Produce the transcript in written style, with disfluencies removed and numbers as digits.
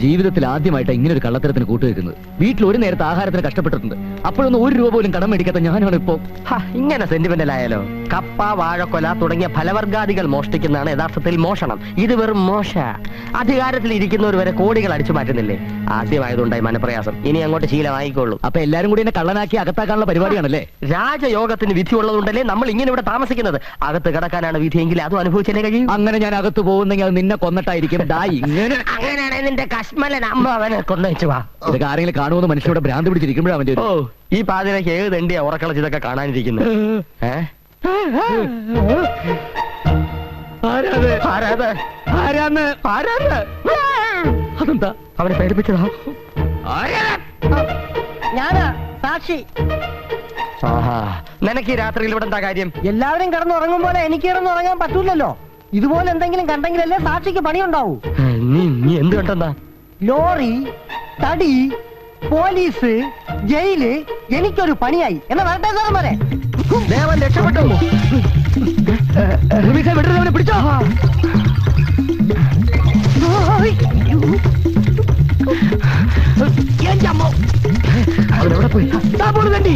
ജീവിതത്തിൽ ആദ്യമായിട്ട് ഇങ്ങനെ ഒരു കള്ളത്തരത്തിന് കൂട്ടുവെക്കുന്നത്. വീട്ടിൽ ഒരു നേരത്തെ ആഹാരത്തിന് കഷ്ടപ്പെട്ടിട്ടുണ്ട്. അപ്പോഴൊന്നും 1 രൂപ പോലും കടം മേടിക്കാത്ത ഞാനാണ് ഇപ്പോ. ഇങ്ങനെ സെന്റിമെന്റൽ ആയാലോ? കപ്പ, വാഴക്കൊല തുടങ്ങിയ ഫലവർഗാദികൾ മോഷ്ടിക്കുന്നതാണ് യഥാർത്ഥത്തിൽ മോഷണം. ഇത് വെറും മോശ. അധികാരത്തിൽ ഇരിക്കുന്നവർ വരെ കോടികൾ അടിച്ചു മാറ്റുന്നില്ലേ? ആദ്യമായതുണ്ടായി മനപ്രയാസം. ഇനി അങ്ങോട്ട് ശീലമായിക്കോളൂ. അപ്പൊ എല്ലാരും കൂടി എന്നെ കള്ളനാക്കി അകത്താക്കാനുള്ള പരിപാടിയാണല്ലേ? രാജയോഗത്തിന് വിധി ഉള്ളതുകൊണ്ടല്ലേ നമ്മൾ ഇങ്ങനെ ഇവിടെ താമസിക്കുന്നത്. അകത്ത് കിടക്കാനാണ് വിധിയെങ്കിൽ അതും അനുഭവിച്ചല്ലേ കഴിയും. അങ്ങനെ ഞാൻ അകത്ത് പോകുന്നെങ്കിൽ അത് നിന്നെ കൊന്നിട്ടായിരിക്കും. അങ്ങനെയാണെങ്കിൽ നിന്റെ കശ്മലൻ അമ്മ അവനെ കൊണ്ടുവച്ചു വാ. ഇതൊക്കെ ആരെങ്കിലും കാണുമെന്ന് മനുഷ്യരുടെ ഭ്രാന്ത് പിടിച്ചിരിക്കുമ്പോഴാണ് അവന്റെ ഈ പാതിരക്ക് ഏത് തെണ്ടിയാ ഉറക്കളച്ചിതൊക്കെ കാണാനിരിക്കുന്നത്? അതെന്താ അവനെ പേടിപ്പിച്ചതാ? ഞാനാ സാക്ഷി. നിനക്ക് ഈ രാത്രിയിൽ ഇവിടെ എന്താ കാര്യം? എല്ലാവരും കിടന്നുറങ്ങും പോലെ എനിക്ക് കിടന്നുറങ്ങാൻ പറ്റൂലല്ലോ. ഇതുപോലെ എന്തെങ്കിലും കണ്ടെങ്കിലല്ലേ സാക്ഷിക്ക് പണിയുണ്ടാവൂ. നീ എന്ത് കണ്ടെന്താ? ലോറി, തടി, പോലീസ്, ജയില്, എനിക്കൊരു പണിയായി. എന്നാ വരട്ടെ സാറന്മാരെ. ദേവൻ രക്ഷപ്പെട്ടു. വിടരുന്നവനെ പിടിച്ചോ. അവനെവിടെ പോയി? തണ്ടി